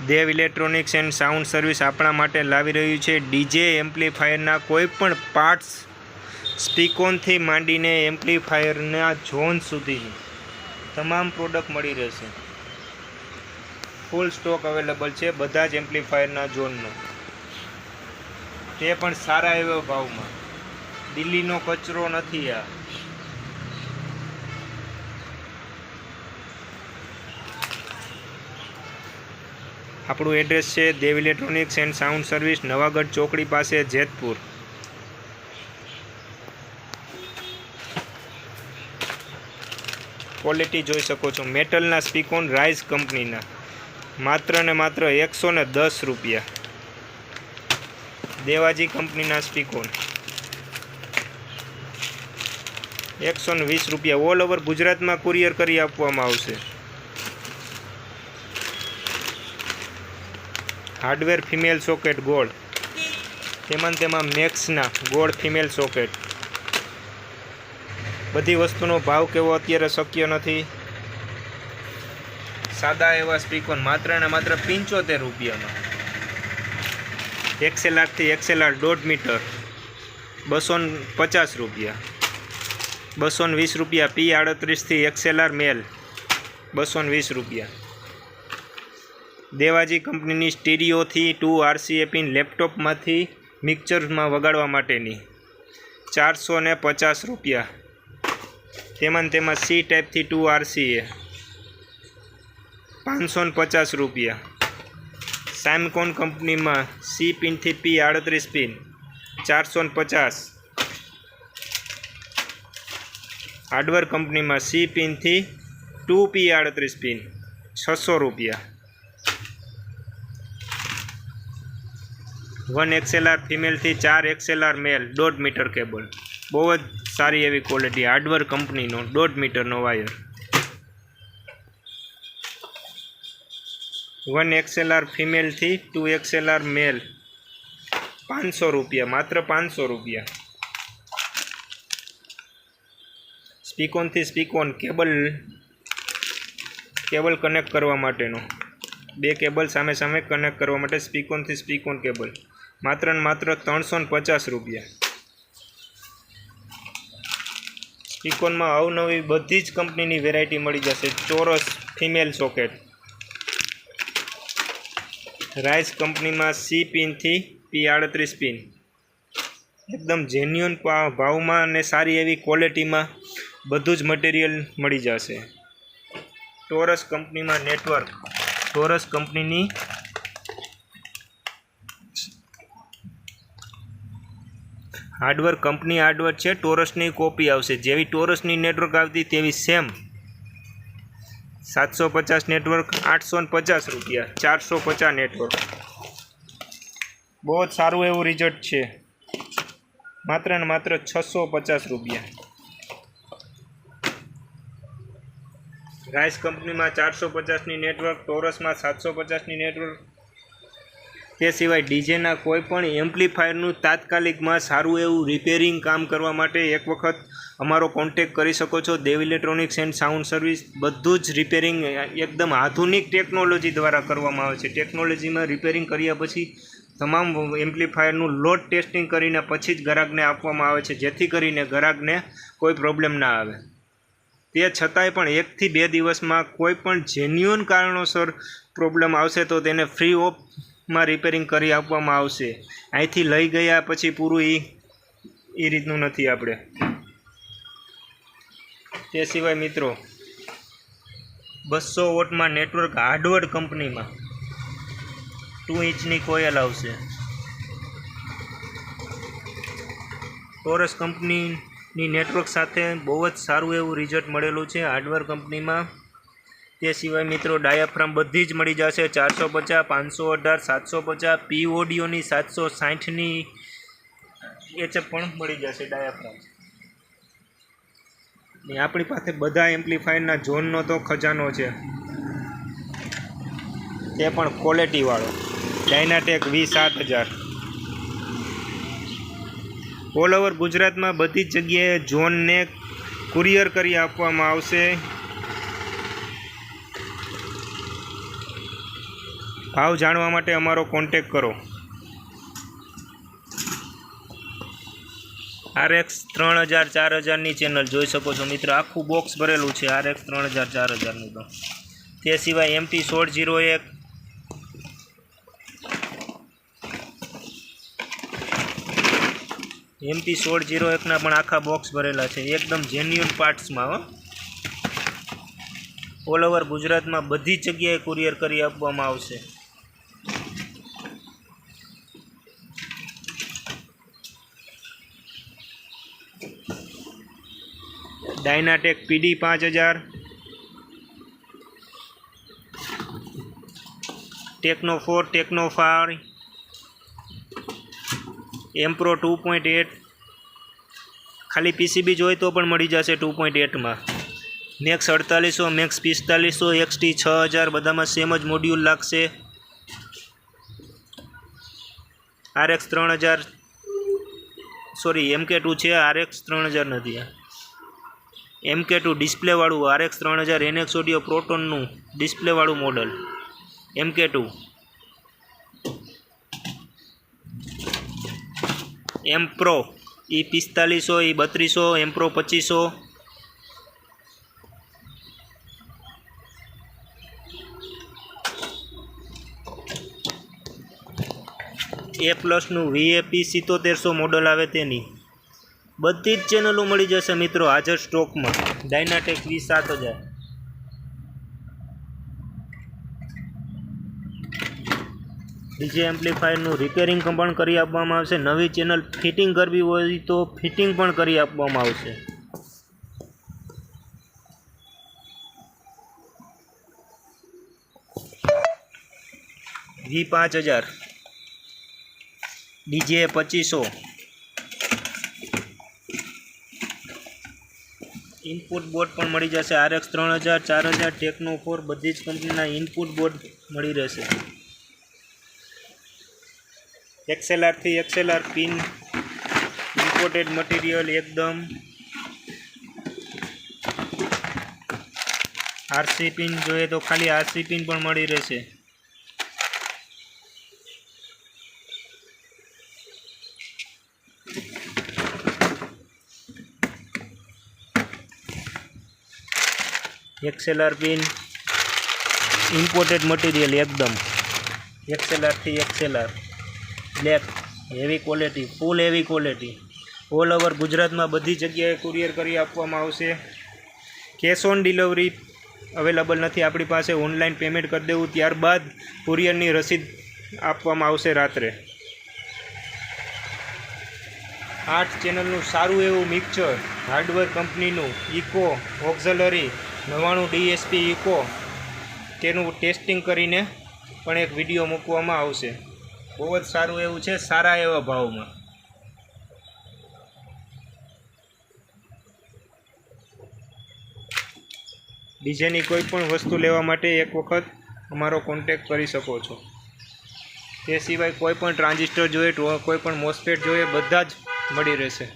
Dev electronics and sound service આપણા માટે લાવી રહ્યું છે ડીજે એમ્પ્લીફાયરના કોઈપણ પાર્ટ્સ, સ્પીકોનથી માંડીને એમ્પ્લીફાયરના ઝોન સુધીની તમામ પ્રોડક્ટ મળી રહેશે. ફૂલ સ્ટોક અવેલેબલ છે બધા જ એમ્પ્લીફાયરના ઝોનનો, તે પણ સારા એવા ભાવમાં. દિલ્હીનો કચરો નથી આ. આપણું એડ્રેસ છે Dev electronics and sound service, Navagadh ચોકડી પાસે, જેતપુર. ક્વોલિટી જોઈ શકો છો. મેટલના સ્પીકોન રાઇઝ કંપનીના, માત્ર ને માત્ર 110 રૂપિયા. દેવાજી કંપનીના સ્પીકોન 120 રૂપિયા. ઓલ ઓવર ગુજરાતમાં કુરિયર કરી આપવામાં આવશે. હાર્ડવેર ફિમેલ સોકેટ ગોલ્ડ, તેમાં મેક્સના ગોલ્ડ ફિમેલ સોકેટ. બધી વસ્તુનો ભાવ કેવો અત્યારે શક્ય નથી. સાદા એવા સ્પીકર માત્ર ને માત્ર 75 રૂપિયામાં. XLRથી XLR 1.5 મીટર 250 રૂપિયા. 220 રૂપિયા. P38થી XLR મેલ 220 રૂપિયા. દેવાજી કંપનીની સ્ટીરિયોથી 2 RCA પિન લેપટોપમાંથી મિક્સરમાં વગાડવા માટેની 450 રૂપિયા. તેમાં C ટાઈપથી 2 RCA 550 રૂપિયા. સામકોન કંપનીમાં C પિનથી P38 પિન 450. હાર્ડવેર કંપનીમાં C પિનથી 2 P38 પિન 600 રૂપિયા. 1 XLR ફિમેલથી 4 XLR મેલ 1.5 મીટર કેબલ. બહુ જ સારી એવી ક્વોલિટી. હાર્ડવેર કંપનીનો 1.5 મીટરનો વાયર. 1 XLR ફિમેલથી 2 XLR મેલ 500 રૂપિયા. માત્ર 500 રૂપિયા. સ્પીકોનથી સ્પીકોન કેબલ કનેક્ટ કરવા માટેનો, 2 કેબલ સામે સામે કનેક્ટ કરવા માટે સ્પીકોનથી સ્પીકોન કેબલ માત્ર ને માત્ર 350 રૂપિયા. સ્પીકોનમાં અવનવી બધી જ કંપનીની વેરાયટી મળી જશે. ચોરસ ફિમેલ સોકેટ રાઇઝ કંપનીમાં C પિનથી P38 પિન, એકદમ જેન્યુઅન ભાવમાં અને સારી એવી ક્વોલિટીમાં બધું જ મટીરિયલ મળી જશે. ટોરસ કંપનીમાં નેટવર્ક, ટોરસ કંપનીની હાર્ડવેર કંપની હાર્ડવેર છે. ટોરસની કોપી આવશે. જેવી ટોરસની નેટવર્ક આવતી તેવી સેમ 750 નેટવર્ક 850 રૂપિયા. 450 નેટવર્ક. બહુ જ સારું એવું રિઝલ્ટ છે. માત્ર ને માત્ર 650 રૂપિયા. રાઇઝ કંપનીમાં 450ની નેટવર્ક, ટોરસમાં 750ની નેટવર્ક. તે સિવાય ડીજેના કોઈ પણ એમ્પ્લીફાયરનું તાત્કાલિકમાં સારું એવું રિપેરિંગ કામ કરવા માટે એક વખત અમારો કોન્ટેક કરી શકો છો. દેવ ઇલેક્ટ્રોનિક્સ એન્ડ સાઉન્ડ સર્વિસ. બધું જ રિપેરિંગ એકદમ આધુનિક ટેકનોલોજી દ્વારા કરવામાં આવે છે. ટેકનોલોજીમાં રિપેરિંગ કર્યા પછી તમામ એમ્પ્લીફાયરનું લોડ ટેસ્ટિંગ કરીને પછી જ ગ્રાહકને આપવામાં આવે છે, જેથી કરીને ગ્રાહકને કોઈ પ્રોબ્લેમ ના આવે. તે છતાંય પણ 1 થી 2 દિવસમાં કોઈ પણ જેન્યુઅન કારણોસર પ્રોબ્લેમ આવશે તો તેને ફ્રી ઓફમાં રિપેરિંગ કરી આપવામાં આવશે. અહીંથી લઈ ગયા પછી પૂરું એ રીતનું નથી આપણે. તે સિવાય મિત્રો 200 વોટમાં નેટવર્ક હાર્ડવેર કંપનીમાં 2 ઇંચની કોયલ આવશે. ટોરસ કંપનીની નેટવર્ક સાથે બહુ જ સારું એવું રિઝલ્ટ મળેલું છે હાર્ડવેર કંપનીમાં. તે સિવાય મિત્રો ડાયાફ્રામ બધી જ મળી જશે. 450, 518, 750, P ઓડિયોની 760ની HF પણ મળી જશે ડાયાફ્રામ. ને આપણી પાસે બધા એમ્પ્લીફાયરના ઝોનનો તો ખજાનો છે, તે પણ ક્વોલિટીવાળો. ડાયનાટેક V7000. ઓલ ઓવર ગુજરાતમાં બધી જ જગ્યાએ ઝોનને કુરિયર કરી આપવામાં આવશે. ભાવ જાણવા માટે અમારો કોન્ટેક કરો. RX 3000 4000ની ચેનલ જોઈ શકો છો મિત્રો, આખું બોક્સ ભરેલું છે RX 3000 4000નું. તો તે સિવાય MT 1601, MT 1601ના પણ આખા બોક્સ ભરેલા છે, એકદમ જેન્યુઅન પાર્ટ્સમાં. ઓલ ઓવર ગુજરાતમાં બધી જગ્યાએ કુરિયર કરી આપવામાં આવશે. ડાયનાટેક PD 5000, ટેકનો 4, ટેકનો 5, એમ્પ્રો 2.8, ખાલી PCB જોઈએ તો પણ મળી જશે 2.8માં. મેક્સ 4800, મેક્સ 4500, XT 6000, બધામાં સેમ જ મોડ્યુલ લાગશે. RX 3000 સોરી MK2 છે, RX 3000 નથી. MK2 ડિસ્પ્લેવાળું RX 3000 NX ઓડિયો પ્રોટોનનું ડિસ્પ્લેવાળું model MK2. Ampro E 4500, E 3200, Ampro 2500, A+નું VAP 7700 મોડલ આવે તેની બધી જ ચેનલો મળી જશે મિત્રો હાજર સ્ટોકમાં. ડાયનાટેક 27000, DJ એમ્પ્લીફાયરનું રિપેરિંગ પણ કરી આપવામાં આવશે. નવી ચેનલ ફિટિંગ કરવી હોય તો ફિટિંગ પણ કરી આપવામાં આવશે. V5000, DJ 2500, ઇનપુટ બોર્ડ પણ મળી જશે. RX 3000 4000, ટેકનો 4 બધી જ કંપનીના ઇનપુટ બોર્ડ મળી રહેશે. XLR થી XLR પિન ઇમ્પોર્ટેડ મટીરિયલ એકદમ. RC પિન જોઈએ તો ખાલી RC પિન પણ મળી રહેશે. XLR પિન ઇમ્પોર્ટેડ મટીરિયલ એકદમ. XLR થી XLR બ્લેક હેવી ક્વોલિટી, ફૂલ હેવી ક્વોલિટી. ઓલ ઓવર ગુજરાતમાં બધી જગ્યાએ કુરિયર કરી આપવામાં આવશે. કેશ ઓન ડિલિવરી અવેલેબલ નથી આપણી પાસે. ઓનલાઈન પેમેન્ટ કરી દેવું, ત્યારબાદ કુરિયરની રસીદ આપવામાં આવશે રાત્રે. 8 ચેનલનું સારું એવું મિક્સર હાર્ડવેર કંપનીનું ઇકો ઓક્ઝલરી 99 DSP ઇકો, તેનું ટેસ્ટિંગ કરીને પણ એક વિડીયો મૂકવામાં આવશે. બહુ જ સારું એવું છે, સારા એવા ભાવમાં. ડીજેની કોઈ પણ વસ્તુ લેવા માટે એક વખત અમારો કોન્ટેક કરી શકો છો. તે સિવાય કોઈ પણ ટ્રાન્ઝિસ્ટર જોઈએ, કોઈ પણ મોસ્ફેટ જોઈએ, બધા જ મળી રહેશે.